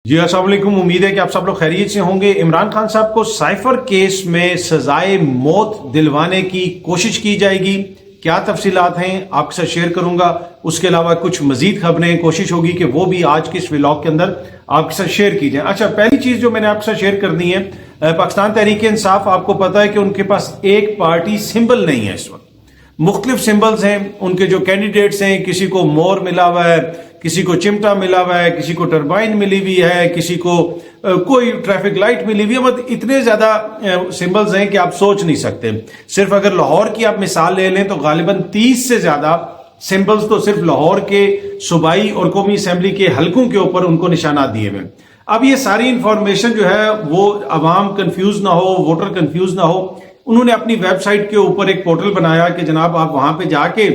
جی السلام علیکم، امید ہے کہ آپ سب لوگ خیریت سے ہوں گے۔ عمران خان صاحب کو سائفر کیس میں سزائے موت دلوانے کی کوشش کی جائے گی، کیا تفصیلات ہیں آپ کے ساتھ شیئر کروں گا۔ اس کے علاوہ کچھ مزید خبریں کوشش ہوگی کہ وہ بھی آج کے اس ولاگ کے اندر آپ کے ساتھ شیئر کی جائیں۔ اچھا، پہلی چیز جو میں نے آپ کے ساتھ شیئر کرنی ہے، پاکستان تحریک انصاف، آپ کو پتا ہے کہ ان کے پاس ایک پارٹی سمبل نہیں ہے اس وقت، مختلف سمبلز ہیں ان کے جو کینڈیڈیٹس ہیں، کسی کو مور ملا ہوا ہے، کسی کو چمٹا ملا ہوا ہے، کسی کو ٹربائن ملی ہوئی ہے، کسی کو کوئی ٹریفک لائٹ ملی ہوئی ہے۔ مطلب اتنے زیادہ سمبلز ہیں کہ آپ سوچ نہیں سکتے۔ صرف اگر لاہور کی آپ مثال لے لیں تو غالباً 30 سے زیادہ سمبلز تو صرف لاہور کے صوبائی اور قومی اسمبلی کے حلقوں کے اوپر ان کو نشانات دیے ہوئے۔ اب یہ ساری انفارمیشن جو ہے وہ عوام کنفیوز نہ ہو، ووٹر کنفیوز نہ ہو، انہوں نے اپنی ویب سائٹ کے اوپر ایک پورٹل بنایا کہ جناب آپ وہاں پہ جا کے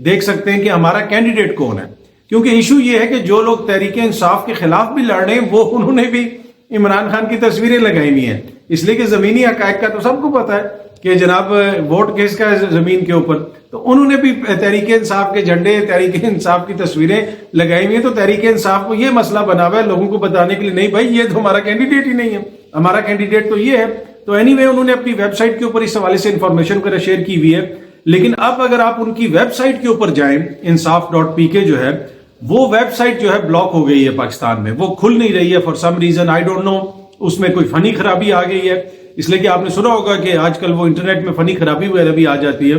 دیکھ سکتے ہیں کہ ہمارا کینڈیڈیٹ کون ہے۔ کیونکہ ایشو یہ ہے کہ جو لوگ تحریک انصاف کے خلاف بھی لڑ رہے ہیں وہ انہوں نے بھی عمران خان کی تصویریں لگائی ہوئی ہیں، اس لیے کہ زمینی حقائق کا تو سب کو پتا ہے کہ جناب ووٹ کس کا ہے زمین کے اوپر، تو انہوں نے بھی تحریک انصاف کے جھنڈے، تحریک انصاف کی تصویریں لگائی ہوئی ہیں۔ تو تحریک انصاف کو یہ مسئلہ بنا ہوا ہے لوگوں کو بتانے کے لیے، نہیں بھائی یہ تو ہمارا کینڈیڈیٹ ہی نہیں ہے، ہمارا کینڈیڈیٹ تو یہ ہے۔ تو اینی وے انہوں نے اپنی ویب سائٹ کے اوپر اس حوالے سے انفارمیشن وغیرہ شیئر کی ہوئی ہے، لیکن اب اگر آپ ان کی ویب سائٹ کے اوپر جائیں، انصاف.pk جو ہے وہ ویب سائٹ جو ہے بلاک ہو گئی ہے پاکستان میں، وہ کھل نہیں رہی ہے for some reason, I don't know, اس میں کوئی فنی خرابی آ گئی ہے، اس لیے کہ آپ نے سنا ہوگا کہ آج کل وہ انٹرنیٹ میں فنی خرابی وغیرہ بھی آ جاتی ہے،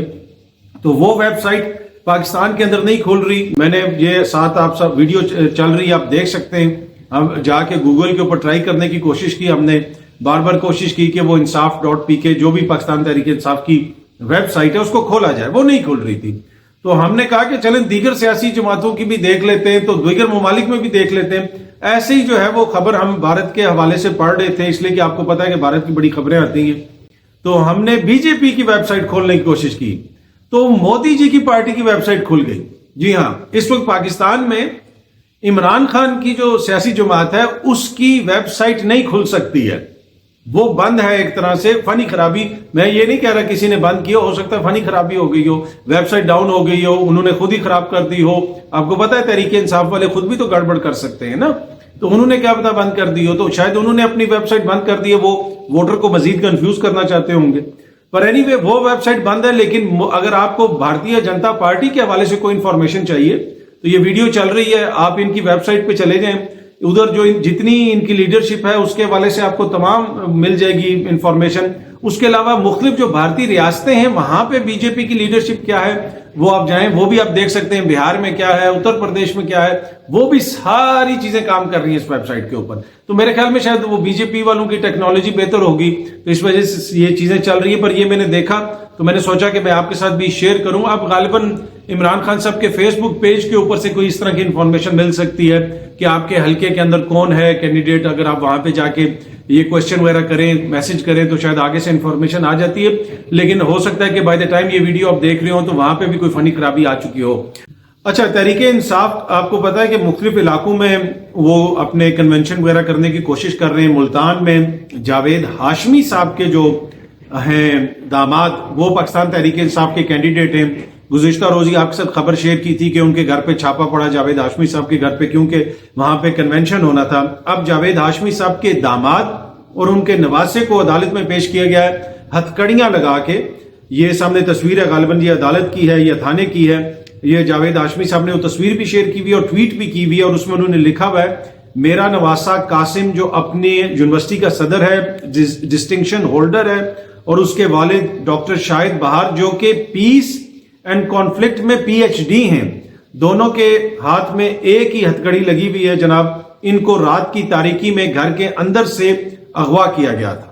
تو وہ ویب سائٹ پاکستان کے اندر نہیں کھل رہی۔ میں نے یہ ساتھ آپ سب ویڈیو چل رہی ہے، آپ دیکھ سکتے ہیں، ہم جا کے گوگل کے اوپر ٹرائی کرنے کی کوشش کی، ہم نے بار بار کوشش کی کہ وہ انصاف.pk جو بھی پاکستان تحریک انصاف کی ویب سائٹ ہے اس کو کھولا جائے، وہ نہیں کھل رہی تھی۔ تو ہم نے کہا کہ چلیں دیگر سیاسی جماعتوں کی بھی دیکھ لیتے ہیں، تو دیگر ممالک میں بھی دیکھ لیتے ہیں۔ ایسے ہی جو ہے وہ خبر ہم بھارت کے حوالے سے پڑھ رہے تھے، اس لیے کہ آپ کو پتا ہے کہ بھارت کی بڑی خبریں آتی ہیں، تو ہم نے BJP کی ویب سائٹ کھولنے کی کوشش کی تو مودی جی کی پارٹی کی ویب سائٹ کھل گئی۔ جی ہاں، اس وقت پاکستان میں عمران خان کی جو سیاسی جماعت ہے اس کی ویب سائٹ نہیں کھل سکتی ہے، وہ بند ہے ایک طرح سے، فنی خرابی۔ میں یہ نہیں کہہ رہا کسی نے بند کیا، ہو سکتا ہے فنی خرابی ہو گئی ہو، ویب سائٹ ڈاؤن ہو گئی ہو، انہوں نے خود ہی خراب کر دی ہو۔ آپ کو پتا ہے تحریک انصاف والے خود بھی تو گڑبڑ کر سکتے ہیں نا، تو انہوں نے کیا پتا بند کر دی ہو، تو شاید انہوں نے اپنی ویب سائٹ بند کر دی ہے، وہ ووٹر کو مزید کنفیوز کرنا چاہتے ہوں گے۔ پر اینی وے وہ ویب سائٹ بند ہے، لیکن اگر آپ کو بھارتیہ جنتا پارٹی کے حوالے سے کوئی انفارمیشن چاہیے تو یہ ویڈیو چل رہی ہے، آپ ان کی ویب سائٹ پہ چلے جائیں، ادھر جو جتنی ان کی لیڈرشپ ہے اس کے حوالے سے آپ کو تمام مل جائے گی انفارمیشن۔ اس کے علاوہ مختلف جو بھارتی ریاستیں ہیں وہاں پہ BJP کی لیڈرشپ کیا ہے وہ آپ جائیں، وہ بھی آپ دیکھ سکتے ہیں، بہار میں کیا ہے، اتر پردیش میں کیا ہے، وہ بھی ساری چیزیں کام کر رہی ہیں اس ویب سائٹ کے اوپر۔ تو میرے خیال میں شاید وہ BJP والوں کی ٹیکنالوجی بہتر ہوگی تو اس وجہ سے یہ چیزیں چل رہی ہیں، پر یہ میں نے دیکھا تو میں نے سوچا کہ میں آپ کے ساتھ بھی شیئر کروں۔ اب غالباً عمران خان صاحب کے فیس بک پیج کے اوپر سے کوئی اس طرح کی انفارمیشن مل سکتی ہے کہ آپ کے حلقے کے اندر کون ہے کینڈیڈیٹ، اگر آپ وہاں پہ جا کے یہ کوشچن وغیرہ کریں، میسج کریں تو شاید آگے سے انفارمیشن آ جاتی ہے، لیکن ہو سکتا ہے کہ بائی دا ٹائم یہ ویڈیو آپ دیکھ رہے ہوں تو وہاں پہ بھی کوئی فنی خرابی آ چکی ہو۔ اچھا، تحریک انصاف آپ کو پتا ہے کہ مختلف علاقوں میں وہ اپنے کنونشن وغیرہ کرنے کی کوشش کر رہے ہیں۔ ملتان میں جاوید ہاشمی صاحب کے جو ہیں داماد، وہ پاکستان تحریک انصاف کے کینڈیڈیٹ ہیں۔ گزشتہ روز آپ کے ساتھ خبر شیئر کی تھی کہ ان کے گھر پہ چھاپا پڑا جاوید ہاشمی صاحب کے گھر پہ، کیونکہ وہاں پہ کنونشن ہونا تھا۔ اب جاوید ہاشمی صاحب کے داماد اور ان کے نواسے کو عدالت میں پیش کیا گیا ہے ہتھکڑیاں لگا کے۔ یہ سامنے تصویر ہے، غالباً یہ عدالت کی ہے یا تھانے کی ہے۔ یہ جاوید ہاشمی صاحب نے وہ تصویر بھی شیئر کی ہوئی اور ٹویٹ بھی کی ہوئی ہے، اور اس میں انہوں نے لکھا ہوا ہے میرا نواسا قاسم جو اپنی یونیورسٹی کا صدر ہے، ڈسٹنکشن ہولڈر ہے، اور اس کے والد ڈاکٹر شاہد بہار جو کہ پیس اینڈ کانفلکٹ میں PhD ہیں، دونوں کے ہاتھ میں ایک ہی ہتھکڑی لگی ہوئی ہے جناب۔ ان کو رات کی تاریکی میں گھر کے اندر سے اغوا کیا گیا تھا۔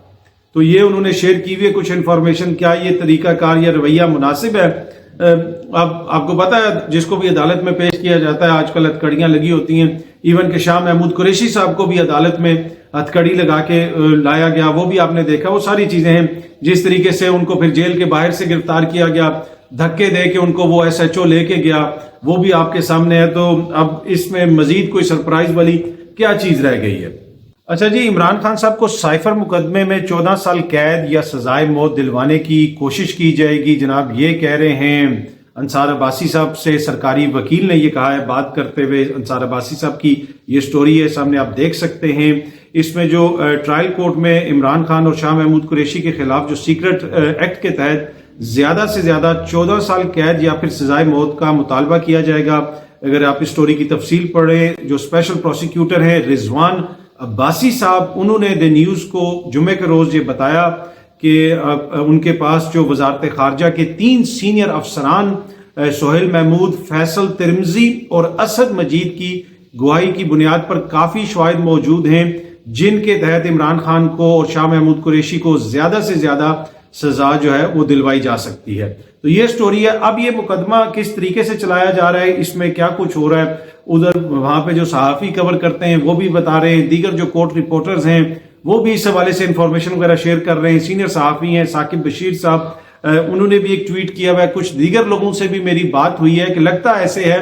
تو یہ انہوں نے شیئر کی ہوئی ہے کچھ انفارمیشن۔ کیا یہ طریقہ کار یا رویہ مناسب ہے؟ اب آپ کو پتا ہے جس کو بھی عدالت میں پیش کیا جاتا ہے آج کل ہتھکڑیاں لگی ہوتی ہیں، ایون کہ شاہ محمود قریشی صاحب کو بھی عدالت میں ہتھکڑی لگا کے لایا گیا، وہ بھی آپ نے دیکھا۔ وہ ساری چیزیں ہیں، جس طریقے سے ان کو پھر جیل کے باہر سے گرفتار کیا گیا، دھکے دے کے ان کو وہ SHO لے کے گیا، وہ بھی آپ کے سامنے ہے۔ تو اب اس میں مزید کوئی سرپرائز والی کیا چیز رہ گئی ہے؟ اچھا جی، عمران خان صاحب کو سائفر مقدمے میں 14 سال قید یا سزائے موت دلوانے کی کوشش کی جائے گی، جناب یہ کہہ رہے ہیں انصار عباسی صاحب سے سرکاری وکیل نے یہ کہا ہے، بات کرتے ہوئے انصار عباسی صاحب کی یہ سٹوری ہے، سامنے آپ دیکھ سکتے ہیں۔ اس میں جو ٹرائل کورٹ میں عمران خان اور شاہ محمود قریشی کے خلاف جو سیکرٹ ایکٹ کے تحت زیادہ سے زیادہ 14 سال قید یا پھر سزائے موت کا مطالبہ کیا جائے گا۔ اگر آپ اس سٹوری کی تفصیل پڑھیں، جو اسپیشل پروسیکیوٹر ہیں رضوان عباسی صاحب، انہوں نے دی نیوز کو جمعے کے روز یہ بتایا کہ ان کے پاس جو وزارت خارجہ کے 3 سینئر افسران سہیل محمود، فیصل ترمزی اور اسد مجید کی گواہی کی بنیاد پر کافی شواہد موجود ہیں جن کے تحت عمران خان کو اور شاہ محمود قریشی کو زیادہ سے زیادہ سزا جو ہے وہ دلوائی جا سکتی ہے۔ تو یہ سٹوری ہے۔ اب یہ مقدمہ کس طریقے سے چلایا جا رہا ہے، اس میں کیا کچھ ہو رہا ہے، ادھر وہاں پہ جو صحافی کور کرتے ہیں وہ بھی بتا رہے ہیں، دیگر جو کورٹ رپورٹرز ہیں وہ بھی اس حوالے سے انفارمیشن وغیرہ شیئر کر رہے ہیں۔ سینئر صحافی ہیں ثاقب بشیر صاحب، انہوں نے بھی ایک ٹویٹ کیا ہوا ہے۔ کچھ دیگر لوگوں سے بھی میری بات ہوئی ہے کہ لگتا ایسے ہے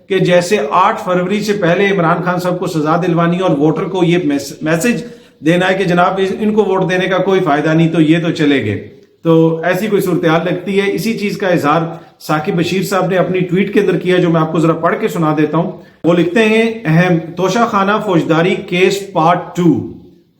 کہ جیسے 8 فروری سے پہلے عمران خان صاحب کو سزا دلوانی اور ووٹر کو یہ میسج دینا ہے کہ جناب ان کو ووٹ دینے کا کوئی فائدہ نہیں، تو یہ تو چلے گئے۔ تو ایسی کوئی صورتحال لگتی ہے۔ اسی چیز کا اظہار ثاقب بشیر صاحب نے اپنی ٹویٹ کے اندر کیا، جو میں آپ کو ذرا پڑھ کے سنا دیتا ہوں۔ وہ لکھتے ہیں، اہم توشہ خانہ فوجداری کیس پارٹ 2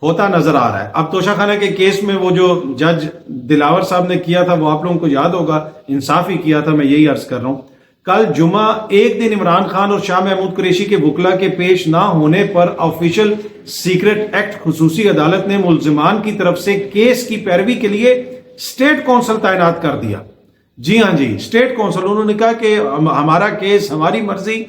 ہوتا نظر آ رہا ہے۔ اب توشہ خانہ کے کیس میں وہ جو جج دلاور صاحب نے کیا تھا وہ آپ لوگوں کو یاد ہوگا، انصاف ہی کیا تھا، میں یہی عرض کر رہا ہوں۔ کل جمعہ ایک دن عمران خان اور شاہ محمود قریشی کے وکلا کے پیش نہ ہونے پر آفیشل سیکرٹ ایکٹ خصوصی عدالت نے ملزمان کی طرف سے کیس کی پیروی کے لیے اسٹیٹ کونسل تعینات کر دیا۔ جی ہاں جی، اسٹیٹ کونسل۔ انہوں نے کہا کہ ہمارا کیس ہماری مرضی،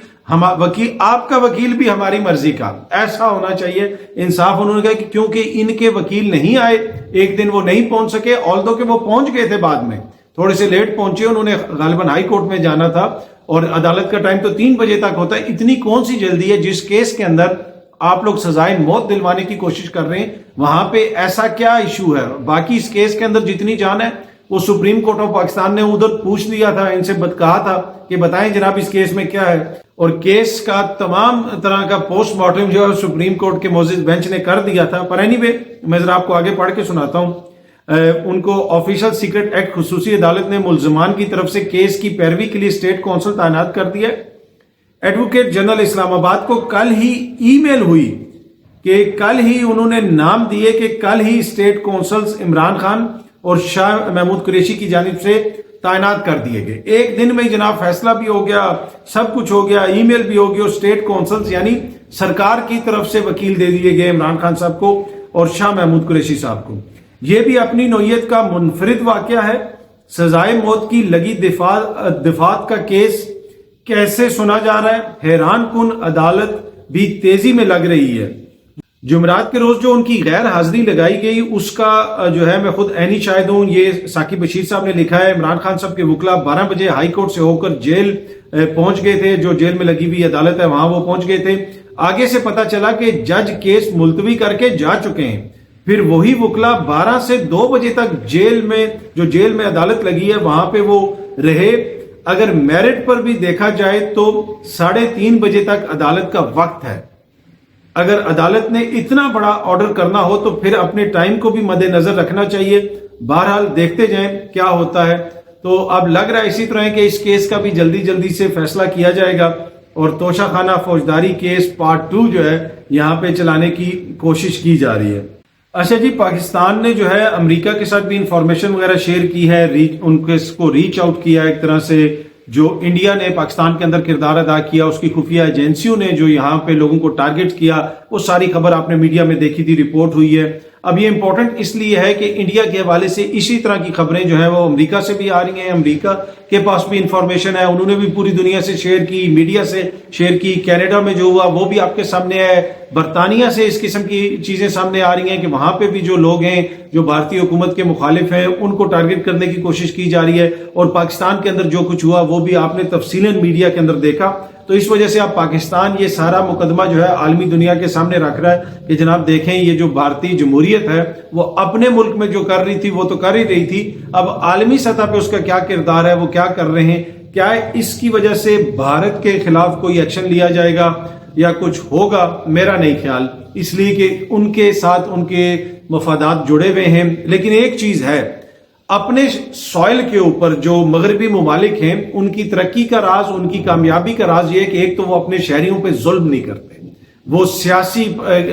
وکیل آپ کا وکیل بھی ہماری مرضی کا، ایسا ہونا چاہیے انصاف۔ انہوں نے کہا کہ کیونکہ ان کے وکیل نہیں آئے، ایک دن وہ نہیں پہنچ سکے، آلدو کہ وہ پہنچ گئے تھے، بعد میں تھوڑے سے لیٹ پہنچے، انہوں نے غالباً ہائی کورٹ میں جانا تھا اور عدالت کا ٹائم تو 3 بجے تک ہوتا ہے۔ اتنی کون سی جلدی ہے جس کیس کے اندر آپ لوگ سزائے موت دلوانے کی کوشش کر رہے ہیں، وہاں پہ ایسا کیا ایشو ہے؟ باقی اس کیس کے اندر جتنی جان ہے وہ سپریم کورٹ آف پاکستان نے ادھر پوچھ لیا تھا، ان سے کہا تھا کہ بتائیں جناب اس کیس میں کیا ہے، اور کیس کا تمام طرح کا پوسٹ مارٹم جو ہے سپریم کورٹ کے معزز بینچ نے کر دیا تھا۔ پر اینی وے میں ذرا آپ کو آگے پڑھ کے سناتا ہوں۔ ان کو آفیشل سیکرٹ ایکٹ خصوصی عدالت نے ملزمان کی طرف سے کیس کی پیروی کے لیے اسٹیٹ کونسل تعینات کر دیا۔ ایڈوکیٹ جنرل اسلام آباد کو کل ہی ای میل ہوئی کہ کل ہی انہوں نے نام دیے کہ کل ہی اسٹیٹ کونسلز عمران خان اور شاہ محمود قریشی کی جانب سے تعینات کر دیے گئے۔ ایک دن میں جناب فیصلہ بھی ہو گیا، سب کچھ ہو گیا، ای میل بھی ہو گیا، اور اسٹیٹ کونسلز یعنی سرکار کی طرف سے وکیل دے دیے گئے عمران خان صاحب کو اور شاہ محمود قریشی صاحب کو۔ یہ بھی اپنی نوعیت کا منفرد واقعہ ہے۔ سزائے موت کی لگی دفعات کا کیس کیسے سنا جا رہا ہے، حیران کن۔ عدالت بھی تیزی میں لگ رہی ہے۔ جمعرات کے روز جو ان کی غیر حاضری لگائی گئی اس کا جو ہے میں خود عینی شاہد ہوں۔ یہ ثاقب بشیر صاحب نے لکھا ہے، عمران خان صاحب کے وکلا 12 بجے ہائی کورٹ سے ہو کر جیل پہنچ گئے تھے، جو جیل میں لگی ہوئی عدالت ہے وہاں وہ پہنچ گئے تھے۔ آگے سے پتا چلا کہ جج کیس ملتوی کر کے جا چکے ہیں۔ پھر وہی وکلا 12 سے 2 بجے تک جیل میں عدالت لگی ہے وہاں پہ وہ رہے۔ اگر میرٹ پر بھی دیکھا جائے تو 3:30 بجے تک عدالت کا وقت ہے۔ اگر عدالت نے اتنا بڑا آرڈر کرنا ہو تو پھر اپنے ٹائم کو بھی مد نظر رکھنا چاہیے۔ بہرحال دیکھتے جائیں کیا ہوتا ہے۔ تو اب لگ رہا ہے اسی طرح کہ اس کیس کا بھی جلدی سے فیصلہ کیا جائے گا، اور توشہ خانہ فوجداری کیس پارٹ 2 جو ہے یہاں پہ چلانے کی کوشش کی جا رہی ہے۔ اچھا جی، پاکستان نے جو ہے امریکہ کے ساتھ بھی انفارمیشن وغیرہ شیئر کی ہے، ان کو ریچ آؤٹ کیا ایک طرح سے۔ جو انڈیا نے پاکستان کے اندر کردار ادا کیا، اس کی خفیہ ایجنسیوں نے جو یہاں پہ لوگوں کو ٹارگٹ کیا، وہ ساری خبر آپ نے میڈیا میں دیکھی تھی، رپورٹ ہوئی ہے۔ اب یہ امپورٹنٹ اس لیے ہے کہ انڈیا کے حوالے سے اسی طرح کی خبریں جو ہیں وہ امریکہ سے بھی آ رہی ہیں، امریکہ کے پاس بھی انفارمیشن ہے، انہوں نے بھی پوری دنیا سے شیئر کی، میڈیا سے شیئر کی۔ کینیڈا میں جو ہوا وہ بھی آپ کے سامنے ہے، برطانیہ سے اس قسم کی چیزیں سامنے آ رہی ہیں کہ وہاں پہ بھی جو لوگ ہیں جو بھارتی حکومت کے مخالف ہیں ان کو ٹارگٹ کرنے کی کوشش کی جا رہی ہے، اور پاکستان کے اندر جو کچھ ہوا وہ بھی آپ نے تفصیلاً میڈیا کے اندر دیکھا۔ تو اس وجہ سے اب پاکستان یہ سارا مقدمہ جو ہے عالمی دنیا کے سامنے رکھ رہا ہے کہ جناب دیکھیں یہ جو بھارتی جمہوریت ہے وہ اپنے ملک میں جو کر رہی تھی وہ تو کر ہی رہی تھی، اب عالمی سطح پہ اس کا کیا کردار ہے، وہ کیا کر رہے ہیں، کیا اس کی وجہ سے بھارت کے خلاف کوئی ایکشن لیا جائے گا یا کچھ ہوگا؟ میرا نہیں خیال، اس لیے کہ ان کے ساتھ ان کے مفادات جڑے ہوئے ہیں۔ لیکن ایک چیز ہے، اپنے سوائل کے اوپر جو مغربی ممالک ہیں ان کی ترقی کا راز، ان کی کامیابی کا راز یہ ہے کہ ایک تو وہ اپنے شہریوں پہ ظلم نہیں کرتے، وہ سیاسی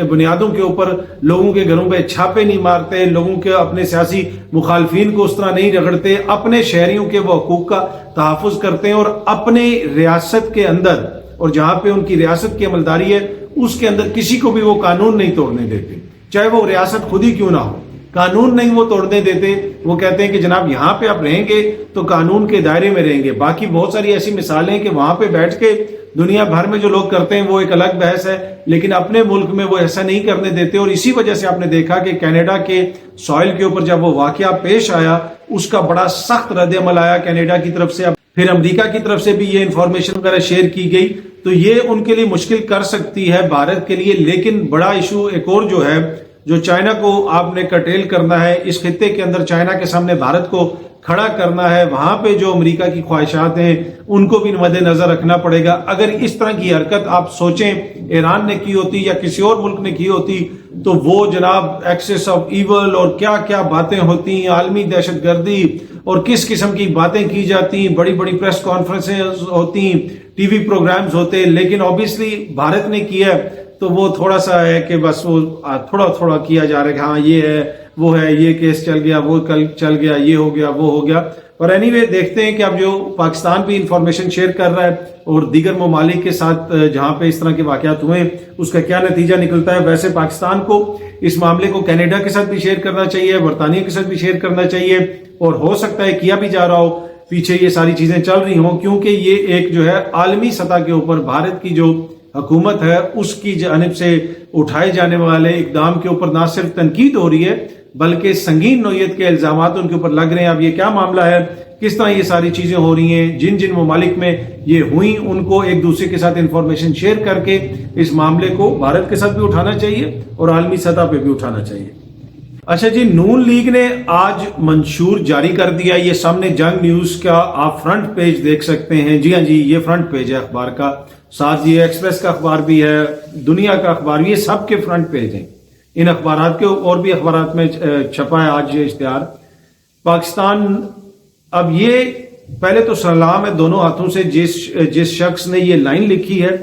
بنیادوں کے اوپر لوگوں کے گھروں پہ چھاپے نہیں مارتے، لوگوں کے اپنے سیاسی مخالفین کو اس طرح نہیں رگڑتے، اپنے شہریوں کے وہ حقوق کا تحفظ کرتے ہیں اور اپنے ریاست کے اندر اور جہاں پہ ان کی ریاست کی عملداری ہے اس کے اندر کسی کو بھی وہ قانون نہیں توڑنے دیتے، چاہے وہ ریاست خود ہی کیوں نہ ہو، قانون نہیں وہ توڑنے دیتے۔ وہ کہتے ہیں کہ جناب یہاں پہ آپ رہیں گے تو قانون کے دائرے میں رہیں گے۔ باقی بہت ساری ایسی مثالیں ہیں کہ وہاں پہ بیٹھ کے دنیا بھر میں جو لوگ کرتے ہیں وہ ایک الگ بحث ہے، لیکن اپنے ملک میں وہ ایسا نہیں کرنے دیتے، اور اسی وجہ سے آپ نے دیکھا کہ کینیڈا کے سوائل کے اوپر جب وہ واقعہ پیش آیا اس کا بڑا سخت رد عمل آیا کینیڈا کی طرف سے، پھر امریکہ کی طرف سے بھی یہ انفارمیشن وغیرہ شیئر کی گئی، تو یہ ان کے لیے مشکل کر سکتی ہے بھارت کے لیے۔ لیکن بڑا ایشو ایک اور جو ہے، جو چائنا کو آپ نے کرٹیل کرنا ہے، اس خطے کے اندر چائنا کے سامنے بھارت کو کھڑا کرنا ہے، وہاں پہ جو امریکہ کی خواہشات ہیں ان کو بھی مد نظر رکھنا پڑے گا۔ اگر اس طرح کی حرکت آپ سوچیں ایران نے کی ہوتی یا کسی اور ملک نے کی ہوتی تو وہ جناب ایکسس آف ایول اور کیا کیا باتیں ہوتی ہیں، عالمی دہشت گردی اور کس قسم کی باتیں کی جاتی ہیں، بڑی بڑی پریس کانفرنسز ہوتی ہیں، ٹی وی پروگرامز ہوتے ہیں، لیکن اوبیسلی بھارت نے کیا ہے تو وہ تھوڑا سا ہے کہ بس وہ تھوڑا تھوڑا کیا جا رہا ہے کہ ہاں یہ ہے وہ ہے، یہ کیس چل گیا، وہ کل چل گیا، یہ ہو گیا، وہ ہو گیا۔ اور اینی وے دیکھتے ہیں کہ اب جو پاکستان بھی انفارمیشن شیئر کر رہا ہے اور دیگر ممالک کے ساتھ جہاں پہ اس طرح کے واقعات ہوئے اس کا کیا نتیجہ نکلتا ہے۔ ویسے پاکستان کو اس معاملے کو کینیڈا کے ساتھ بھی شیئر کرنا چاہیے، برطانیہ کے ساتھ بھی شیئر کرنا چاہیے، اور ہو سکتا ہے کیا بھی جا رہا ہو، پیچھے یہ ساری چیزیں چل رہی ہوں، کیونکہ یہ ایک جو ہے عالمی سطح کے اوپر بھارت کی جو حکومت ہے اس کی جانب سے اٹھائے جانے والے اقدام کے اوپر نہ صرف تنقید ہو رہی ہے بلکہ سنگین نوعیت کے الزامات ان کے اوپر لگ رہے ہیں۔ اب یہ کیا معاملہ ہے، کس طرح یہ ساری چیزیں ہو رہی ہیں، جن جن ممالک میں یہ ہوئیں ان کو ایک دوسرے کے ساتھ انفارمیشن شیئر کر کے اس معاملے کو بھارت کے ساتھ بھی اٹھانا چاہیے اور عالمی سطح پہ بھی اٹھانا چاہیے۔ اچھا جی، نون لیگ نے آج منشور جاری کر دیا، یہ سامنے جنگ نیوز کا آپ فرنٹ پیج دیکھ سکتے ہیں۔ جی ہاں جی، یہ فرنٹ پیج ہے اخبار کا، ساتھ یہ ایکسپریس کا اخبار بھی ہے، دنیا کا اخبار، یہ سب کے فرنٹ پیج ہیں۔ ان اخبارات کے اور بھی اخبارات میں چھپا ہے آج یہ اشتہار۔ پاکستان، اب یہ پہلے تو سلام ہے دونوں ہاتھوں سے جس شخص نے یہ لائن لکھی ہے،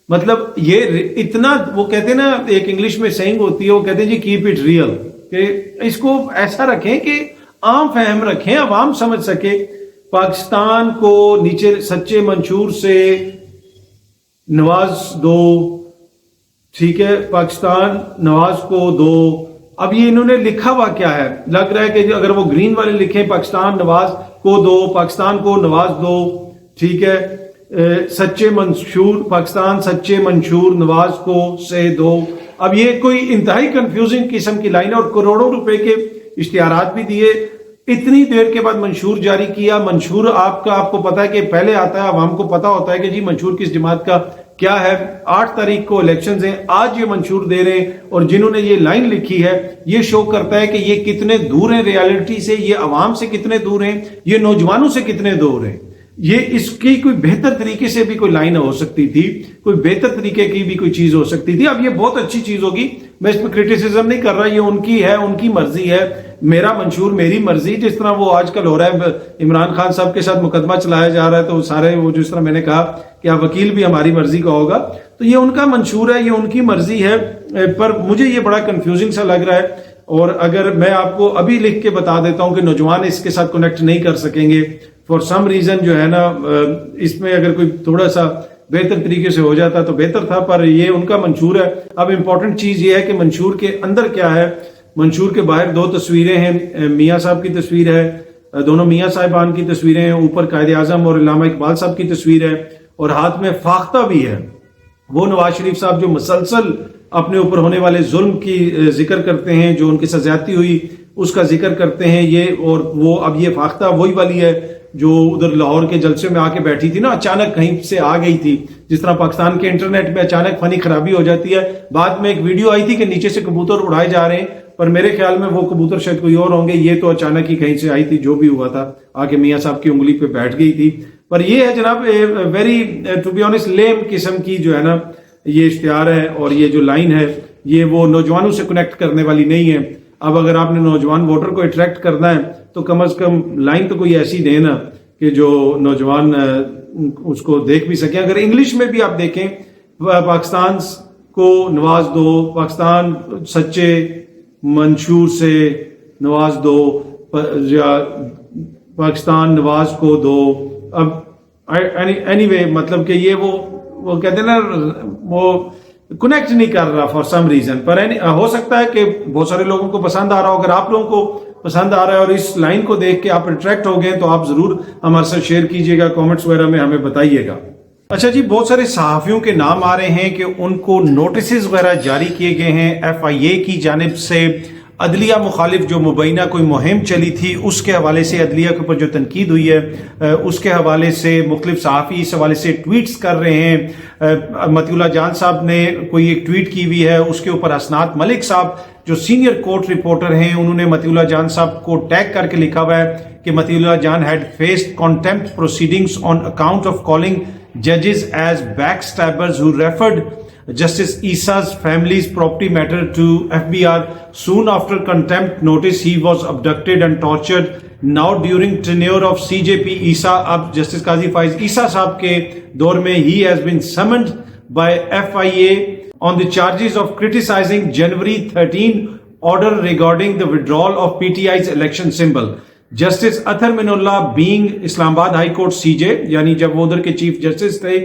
مطلب یہ اتنا، وہ کہتے ہیں نا ایک انگلش میں سینگ ہوتی ہے، وہ کہتے ہیں جی کیپ اٹ ریئل، کہ اس کو ایسا رکھیں کہ عام فہم رکھیں، عوام سمجھ سکے۔ پاکستان کو نیچے سچے منشور سے نواز دو، ٹھیک ہے، پاکستان نواز کو دو۔ اب یہ انہوں نے لکھا ہوا کیا ہے، لگ رہا ہے کہ اگر وہ گرین والے لکھیں پاکستان نواز کو دو، پاکستان کو نواز دو، ٹھیک ہے، سچے منشور، پاکستان سچے منشور نواز کو سے دو۔ اب یہ کوئی انتہائی کنفیوزنگ قسم کی لائن، اور کروڑوں روپے کے اشتہارات بھی دیے، اتنی دیر کے بعد منشور جاری کیا۔ منشور آپ کو پتا ہے کہ پہلے آتا ہے، عوام کو پتا ہوتا ہے کہ جی منشور کس جماعت کا کیا ہے۔ 8 تاریخ کو الیکشنز ہیں، آج یہ منشور دے رہے ہیں، اور جنہوں نے یہ لائن لکھی ہے یہ شو کرتا ہے کہ یہ کتنے دور ہیں ریالٹی سے، یہ عوام سے کتنے دور ہیں، یہ نوجوانوں سے کتنے دور ہیں۔ یہ اس کی کوئی بہتر طریقے سے بھی کوئی لائن ہو سکتی تھی، کوئی بہتر طریقے کی بھی کوئی چیز ہو سکتی تھی۔ اب یہ بہت اچھی چیز ہوگی، میں اس میں کرٹیسزم نہیں کر رہا، یہ ان کی ہے، ان کی مرضی ہے، میرا منشور میری مرضی۔ جس طرح وہ آج کل ہو رہا ہے، عمران خان صاحب کے ساتھ مقدمہ چلایا جا رہا ہے تو سارے وہ جس طرح میں نے کہا کہ وکیل بھی ہماری مرضی کا ہوگا، تو یہ ان کا منشور ہے، یہ ان کی مرضی ہے، پر مجھے یہ بڑا کنفیوزنگ سا لگ رہا ہے۔ اور اگر میں آپ کو ابھی لکھ کے بتا دیتا ہوں کہ نوجوان اس کے ساتھ کنیکٹ نہیں کر سکیں گے فار سم ریزن، جو ہے نا اس میں اگر کوئی تھوڑا سا بہتر طریقے سے ہو جاتا تو بہتر تھا، پر یہ ان کا منشور ہے۔ اب امپورٹنٹ چیز یہ ہے کہ منشور کے اندر کیا ہے۔ منشور کے باہر 2 تصویریں ہیں، میاں صاحب کی تصویر ہے، دونوں میاں صاحبان کی تصویریں ہیں، اوپر قائد اعظم اور علامہ اقبال صاحب کی تصویر ہے، اور ہاتھ میں فاختہ بھی ہے۔ وہ نواز شریف صاحب جو مسلسل اپنے اوپر ہونے والے ظلم کی ذکر کرتے ہیں، جو ان کے ساتھ زیادتی ہوئی اس کا ذکر کرتے ہیں یہ، اور وہ اب یہ فاختہ وہی والی ہے جو ادھر لاہور کے جلسے میں آ کے بیٹھی تھی نا، اچانک کہیں سے آ گئی تھی، جس طرح پاکستان کے انٹرنیٹ میں اچانک فنی خرابی ہو جاتی ہے۔ بعد میں ایک ویڈیو آئی تھی کہ نیچے سے کبوتر اڑائے جا رہے ہیں، پر میرے خیال میں وہ کبوتر شاید کوئی اور ہوں گے، یہ تو اچانک ہی کہیں سے آئی تھی، جو بھی ہوا تھا آ کے میاں صاحب کی انگلی پہ بیٹھ گئی تھی۔ پر یہ ہے جناب ویری ٹو بی آنیسٹ لیم قسم کی جو ہے نا یہ اشتہار ہے، اور یہ جو لائن ہے یہ وہ نوجوانوں سے کنیکٹ کرنے والی نہیں ہے۔ اب اگر آپ نے نوجوان ووٹر کو اٹریکٹ کرنا ہے تو کم از کم لائن تو کوئی ایسی دے نا کہ جو نوجوان اس کو دیکھ بھی سکیں. اگر انگلش میں بھی آپ دیکھیں پاکستان کو نواز دو, پاکستان سچے منشور سے نواز دو, یا پاکستان نواز کو دو. اب اینی وے مطلب کہ یہ وہ کہتے ہیں نا وہ کنیکٹ نہیں کر رہا فار سم ریزن, پر ہو سکتا ہے کہ بہت سارے لوگوں کو پسند آ رہا ہو. اگر آپ لوگوں کو پسند آ رہا ہے اور اس لائن کو دیکھ کے آپ اٹریکٹ ہو گئے تو آپ ضرور ہمارے ساتھ شیئر کیجئے گا, کامنٹس وغیرہ میں ہمیں بتائیے گا. اچھا جی, بہت سارے صحافیوں کے نام آ رہے ہیں کہ ان کو نوٹسز وغیرہ جاری کیے گئے ہیں FIA کی جانب سے. عدلیہ مخالف جو مبینہ کوئی مہم چلی تھی اس کے حوالے سے عدلیہ کے اوپر جو تنقید ہوئی ہے اس کے حوالے سے مختلف صحافی اس حوالے سے ٹویٹس کر رہے ہیں. مطیع اللہ جان صاحب نے کوئی ایک ٹویٹ کی ہوئی ہے, اس کے اوپر حسنات ملک صاحب جو سینئر کورٹ رپورٹر ہیں انہوں نے مطیع اللہ جان صاحب کو ٹیگ کر کے لکھا ہوا ہے کہ Matiullah Jan head faced contempt proceedings on account of calling judges as backstabbers who referred Justice Issa's family's property matter to FBR. Soon after contempt notice, he was abducted and tortured. Now during tenure of CJP Issa, ab Justice Qazi Faiz Issa sahab ke daur mein, he has been summoned by FIA on the charges of criticizing January 13 order regarding the withdrawal of PTI's election symbol. Justice Athar Minallah being اسلام آباد high court CJ یعنی جب وہ ادھر کے chief justice تھے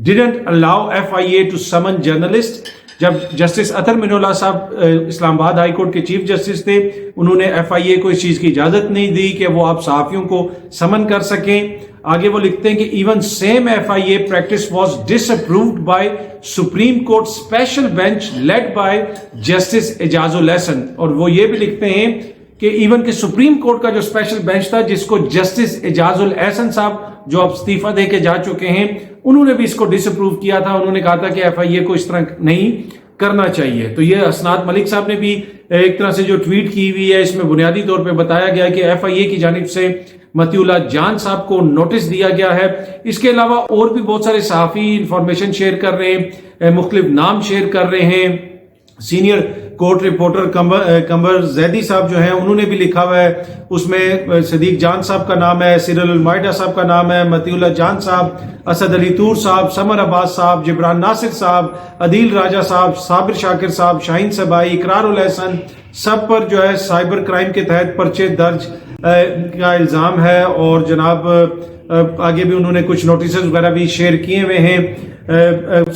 didn't allow FIA to سمن journalist. جب justice Athar من اللہ صاحب اسلام آباد ہائی کورٹ کے چیف جسٹس تھے انہوں نے FIA کو اس چیز کی اجازت نہیں دی کہ وہ آپ صحافیوں کو سمن کر سکیں. آگے وہ لکھتے ہیں کہ even same FIA practice was disapproved by supreme court special bench led by justice Ijaz ul Ahsan. اور وہ یہ بھی لکھتے ہیں کہ ایون کہ سپریم کورٹ کا جو اسپیشل بینچ تھا جس کو جسٹس اعجاز الحسن صاحب جو اب استعفیٰ دے کے جا چکے ہیں انہوں نے بھی اس کو ڈس اپروو کیا تھا. انہوں نے کہا تھا کہ FIA کو اس طرح نہیں کرنا چاہیے. تو یہ حسنات ملک صاحب نے بھی ایک طرح سے جو ٹویٹ کی ہوئی ہے اس میں بنیادی طور پہ بتایا گیا کہ FIA کی جانب سے مطیع اللہ جان صاحب کو نوٹس دیا گیا ہے. اس کے علاوہ اور بھی بہت سارے صحافی انفارمیشن شیئر کر رہے ہیں, مختلف نام شیئر کر رہے ہیں. Senior court reporter Qamar Zaidi صاحب جو ہیں انہوں نے بھی لکھا ہوا ہے, اس میں صدیق جان صاحب کا نام ہے, سیرل المائدہ صاحب کا نام ہے, مطیع اللہ جان صاحب, اسد علی طور صاحب, سمر عباس صاحب, جبران ناصر صاحب, عدیل راجہ صاحب, صابر شاکر صاحب, شاہین سبائی, اقرار الحسن, سب پر جو ہے سائبر کرائم کے تحت پرچے درج کا الزام ہے. اور جناب آگے بھی انہوں نے کچھ نوٹسز وغیرہ بھی شیئر کیے ہوئے ہیں.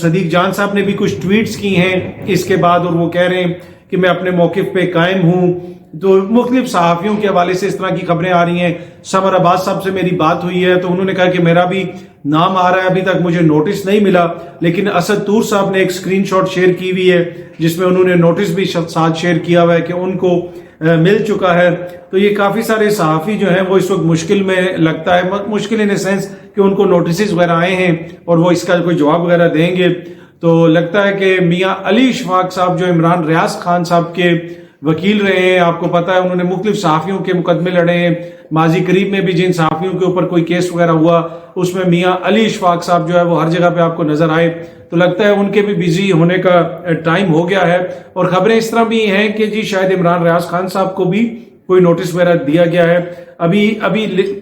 صدیق جان صاحب نے بھی کچھ ٹویٹس کی ہیں اس کے بعد اور وہ کہہ رہے ہیں کہ میں اپنے موقف پہ قائم ہوں. تو مختلف صحافیوں کے حوالے سے اس طرح کی خبریں آ رہی ہیں. سمر عباس صاحب سے میری بات ہوئی ہے تو انہوں نے کہا کہ میرا بھی نام آ رہا ہے, ابھی تک مجھے نوٹس نہیں ملا, لیکن اسد طور صاحب نے ایک اسکرین شاٹ شیئر کی ہوئی ہے جس میں انہوں نے نوٹس بھی ساتھ شیئر کیا ہوا ہے کہ ان کو مل چکا ہے. تو یہ کافی سارے صحافی جو ہیں وہ اس وقت مشکل میں لگتا ہے, مشکل ان اے سینس کہ ان کو نوٹسز وغیرہ آئے ہیں اور وہ اس کا کوئی جواب وغیرہ دیں گے. تو لگتا ہے کہ میاں علی اشفاق صاحب جو عمران ریاض خان صاحب کے وکیل رہے ہیں, آپ کو پتا ہے انہوں نے مختلف صحافیوں کے مقدمے لڑے ہیں. ماضی قریب میں بھی جن صحافیوں کے اوپر کوئی کیس وغیرہ ہوا اس میں میاں علی اشفاق صاحب جو ہے وہ ہر جگہ پہ آپ کو نظر آئے. تو لگتا ہے ان کے بھی بزی ہونے کا ٹائم ہو گیا ہے. اور خبریں اس طرح بھی ہیں کہ جی شاید عمران ریاض خان صاحب کو بھی کوئی نوٹس وغیرہ دیا گیا ہے. ابھی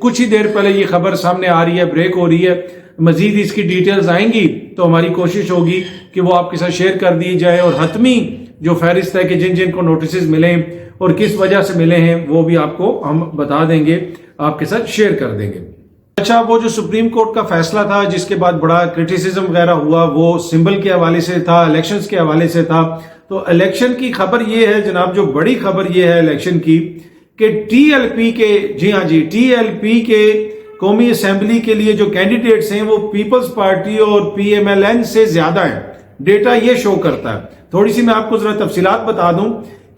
کچھ ہی دیر پہلے یہ خبر سامنے آ رہی ہے, بریک ہو رہی ہے. مزید اس کی ڈیٹیلز آئیں گی تو ہماری کوشش ہوگی کہ وہ آپ کے ساتھ شیئر کر دی جائے, اور حتمی جو فہرست ہے کہ جن جن کو نوٹسز ملیں اور کس وجہ سے ملے ہیں وہ بھی آپ کو ہم بتا دیں گے, آپ کے ساتھ شیئر کر دیں گے. اچھا, وہ جو سپریم کورٹ کا فیصلہ تھا جس کے بعد بڑا کرٹیسزم وغیرہ ہوا وہ سمبل کے حوالے سے تھا, الیکشنز کے حوالے سے تھا. تو الیکشن کی خبر یہ ہے جناب, جو بڑی خبر یہ ہے الیکشن کی کہ TLP کے, جی ہاں جی, TLP کے قومی اسمبلی کے لیے جو کینڈیڈیٹس ہیں وہ پیپلز پارٹی اور PMLN سے زیادہ ہیں. ڈیٹا یہ شو کرتا ہے. تھوڑی سی میں آپ کو ذرا تفصیلات بتا دوں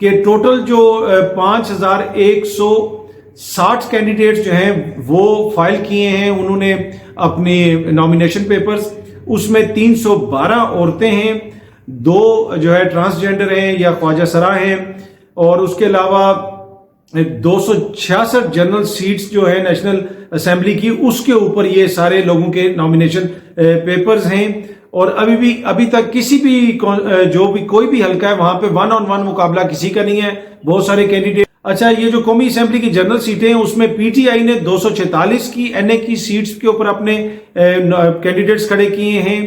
کہ ٹوٹل جو 5160 کینڈیڈیٹس جو ہیں وہ فائل کیے ہیں انہوں نے اپنے نامینیشن پیپرز. اس میں 312 عورتیں ہیں, 2 جو ہے ٹرانسجینڈر ہیں یا خواجہ سرا ہیں, اور اس کے علاوہ 266 جنرل سیٹس جو ہے نیشنل اسمبلی کی اس کے اوپر یہ سارے لوگوں کے نامینیشن پیپرز ہیں. اور ابھی تک کسی بھی کوئی بھی حلقہ ہے وہاں پہ 1 on 1 مقابلہ کسی کا نہیں ہے، بہت سارے کینڈیڈیٹ۔ اچھا، یہ جو قومی اسمبلی کی جنرل سیٹیں ہیں اس میں پی ٹی آئی نے 246 کی این اے کی سیٹس کے اوپر اپنے کینڈیڈیٹس کھڑے کیے ہیں،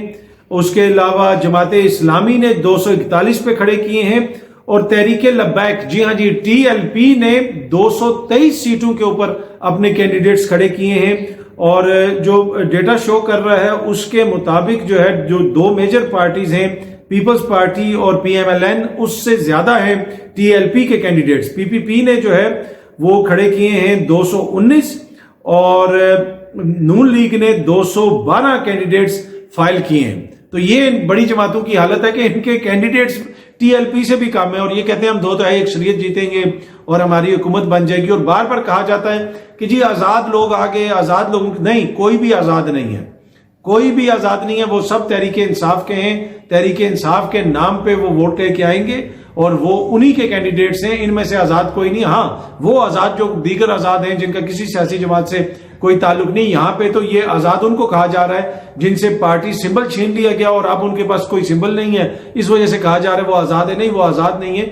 اس کے علاوہ جماعت اسلامی نے 241 پہ کھڑے کیے ہیں، اور تحریک لبیک جی ہاں جی ٹی ایل پی نے 223 سیٹوں کے اوپر اپنے کینڈیڈیٹس کھڑے کیے ہیں، اور جو ڈیٹا شو کر رہا ہے اس کے مطابق جو ہے جو 2 میجر پارٹیز ہیں پیپلز پارٹی اور پی ایم ایل این، اس سے زیادہ ہیں ٹی ایل پی کے کینڈیڈیٹس۔ پی پی پی نے جو ہے وہ کھڑے کیے ہیں 219 اور نون لیگ نے 212 کینڈیڈیٹس فائل کیے ہیں۔ تو یہ بڑی جماعتوں کی حالت ہے کہ ان کے کینڈیڈیٹس ٹی ایل پی سے بھی کم ہے، اور یہ کہتے ہیں ہم 2 تہائی اکثریت جیتیں گے اور ہماری حکومت بن جائے گی، اور بار بار کہا جاتا ہے کہ جی آزاد لوگ آگے، آزاد لوگ نہیں، کوئی بھی آزاد نہیں ہے، کوئی بھی آزاد نہیں ہے، وہ سب تحریک انصاف کے ہیں، تحریک انصاف کے نام پہ وہ ووٹ لے کے آئیں گے اور وہ انہی کے کینڈیڈیٹس ہیں، ان میں سے آزاد کوئی نہیں۔ ہاں وہ آزاد جو دیگر آزاد ہیں جن کا کسی سیاسی جماعت سے کوئی تعلق نہیں، یہاں پہ تو یہ آزاد ان کو کہا جا رہا ہے جن سے پارٹی سمبل چھین لیا گیا اور اب ان کے پاس کوئی سمبل نہیں ہے، اس وجہ سے کہا جا رہا ہے وہ آزاد ہے۔ نہیں، وہ آزاد نہیں ہے،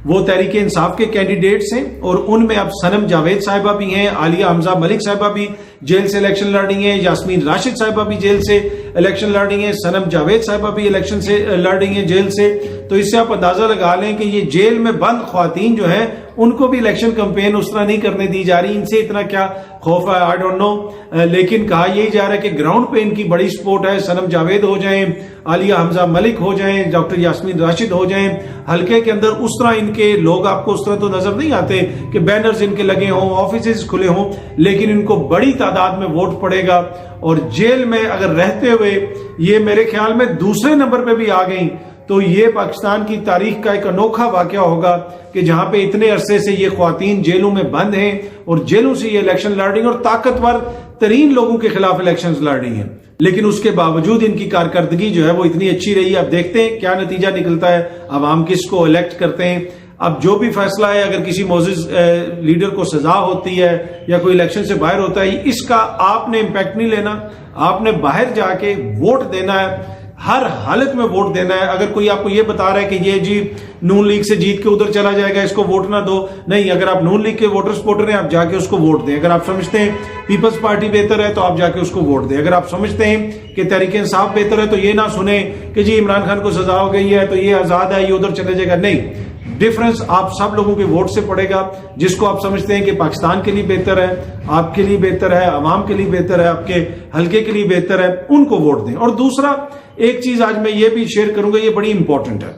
وہ تحریک انصاف کے کینڈیڈیٹس ہیں، اور ان میں اب صنم جاوید صاحبہ بھی ہیں، عالیہ حمزہ ملک صاحبہ بھی جیل سے الیکشن لڑ رہی ہیں، یاسمین راشد صاحبہ بھی جیل سے الیکشن لڑ رہی ہیں، صنم جاوید صاحبہ بھی الیکشن سے لڑ رہی ہیں جیل سے۔ تو اس سے آپ اندازہ لگا لیں کہ یہ جیل میں بند خواتین جو ہیں ان کو بھی الیکشن کمپین اس طرح نہیں کرنے دی جا رہی، ان سے اتنا کیا خوف ہے آئی ڈونٹ نو، لیکن کہا یہی جا رہا ہے کہ گراؤنڈ پہ ان کی بڑی سپورٹ ہے، صنم جاوید ہو جائیں، عالیہ حمزہ ملک ہو جائیں، ڈاکٹر یاسمین راشد ہو جائیں، حلقے کے اندر اس طرح ان کے لوگ آپ کو اس طرح تو نظر نہیں آتے کہ بینرز ان کے لگے ہوں، آفیسز کھلے ہوں، لیکن ان کو بڑی تعداد میں ووٹ پڑے گا، اور جیل میں اگر رہتے ہوئے یہ میرے خیال میں دوسرے نمبر پہ بھی آ گئیں تو یہ پاکستان کی تاریخ کا ایک انوکھا واقعہ ہوگا کہ جہاں پہ اتنے عرصے سے یہ خواتین جیلوں میں بند ہیں اور جیلوں سے یہ الیکشن لڑ رہی ہیں اور طاقتور ترین لوگوں کے خلاف الیکشنز لڑ رہی ہیں، لیکن اس کے باوجود ان کی کارکردگی جو ہے وہ اتنی اچھی رہی ہے۔ اب دیکھتے ہیں کیا نتیجہ نکلتا ہے، عوام کس کو الیکٹ کرتے ہیں۔ اب جو بھی فیصلہ ہے، اگر کسی معزز لیڈر کو سزا ہوتی ہے یا کوئی الیکشن سے باہر ہوتا ہے، اس کا آپ نے امپیکٹ نہیں لینا، آپ نے باہر جا کے ووٹ دینا ہے، ہر حالت میں ووٹ دینا ہے۔ اگر کوئی آپ کو یہ بتا رہا ہے کہ یہ جی نون لیگ سے جیت کے ادھر چلا جائے گا، اس کو ووٹ نہ دو، نہیں، اگر آپ نون لیگ کے ووٹر سپورٹر ہیں آپ جا کے اس کو ووٹ دیں۔ اگر آپ سمجھتے ہیں پیپلز پارٹی بہتر ہے تو آپ جا کے اس کو ووٹ دیں۔ اگر آپ سمجھتے ہیں کہ تحریک انصاف بہتر ہے تو یہ نہ سنیں کہ جی عمران خان کو سزا ہو گئی ہے تو یہ آزاد ہے، یہ ادھر چلے جائے گا، نہیں، ڈیفرنس آپ سب لوگوں کے ووٹ سے پڑے گا۔ جس کو آپ سمجھتے ہیں کہ پاکستان کے لیے بہتر ہے، آپ کے لیے بہتر ہے، عوام کے لیے بہتر ہے، آپ کے حلقے کے لیے بہتر ہے، ان کو ووٹ دیں۔ اور دوسرا ایک چیز آج میں یہ بھی شیئر کروں گا، یہ بڑی امپورٹنٹ ہے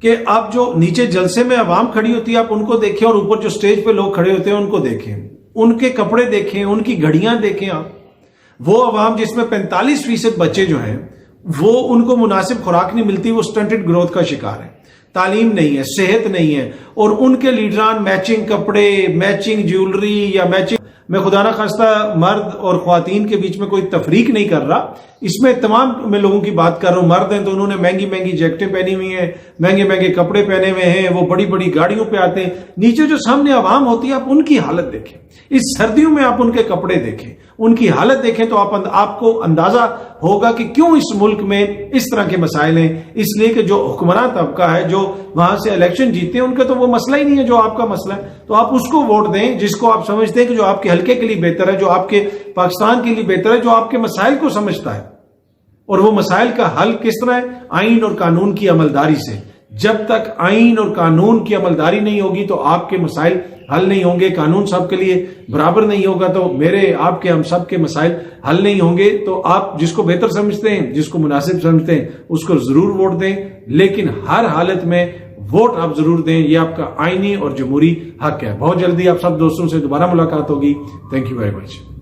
کہ آپ جو نیچے جلسے میں عوام کھڑی ہوتی ہے آپ ان کو دیکھیں، اور اوپر جو سٹیج پہ لوگ کھڑے ہوتے ہیں ان کو دیکھیں، ان کے کپڑے دیکھیں، ان کی گھڑیاں دیکھیں۔ آپ وہ عوام جس میں 45% بچے جو ہیں وہ ان کو مناسب خوراک نہیں ملتی، وہ سٹنٹڈ گروتھ کا شکار ہے، تعلیم نہیں ہے، صحت نہیں ہے، اور ان کے لیڈران میچنگ کپڑے، میچنگ جیولری یا میچنگ، میں خدا نہ خواستہ مرد اور خواتین کے بیچ میں کوئی تفریق نہیں کر رہا، اس میں تمام میں لوگوں کی بات کر رہا ہوں۔ مرد ہیں تو انہوں نے مہنگی مہنگی جیکٹیں پہنی ہوئی ہیں، مہنگے مہنگے کپڑے پہنے ہوئے ہیں، وہ بڑی بڑی گاڑیوں پہ آتے ہیں، نیچے جو سامنے عوام ہوتی ہے آپ ان کی حالت دیکھیں، اس سردیوں میں آپ ان کے کپڑے دیکھیں، ان کی حالت دیکھیں تو آپ کو اندازہ ہوگا کہ کیوں اس ملک میں اس طرح کے مسائل ہیں۔ اس لیے کہ جو حکمراں طبقہ ہے جو وہاں سے الیکشن جیتے ہیں ان کا تو وہ مسئلہ ہی نہیں ہے جو آپ کا مسئلہ ہے، تو آپ اس کو ووٹ دیں جس کو آپ سمجھتے ہیں کہ جو آپ کے حلقے کے لیے بہتر ہے، جو آپ کے پاکستان کے لیے بہتر ہے، جو آپ کے مسائل کو سمجھتا ہے۔ اور وہ مسائل کا حل کس طرح ہے؟ آئین اور قانون کی عملداری سے۔ جب تک آئین اور قانون کی عملداری نہیں ہوگی تو آپ کے مسائل حل نہیں ہوں گے۔ قانون سب کے لیے برابر نہیں ہوگا تو میرے، آپ کے، ہم سب کے مسائل حل نہیں ہوں گے۔ تو آپ جس کو بہتر سمجھتے ہیں، جس کو مناسب سمجھتے ہیں، اس کو ضرور ووٹ دیں، لیکن ہر حالت میں ووٹ آپ ضرور دیں، یہ آپ کا آئینی اور جمہوری حق ہے۔ بہت جلدی آپ سب دوستوں سے دوبارہ ملاقات ہوگی۔ Thank you very much.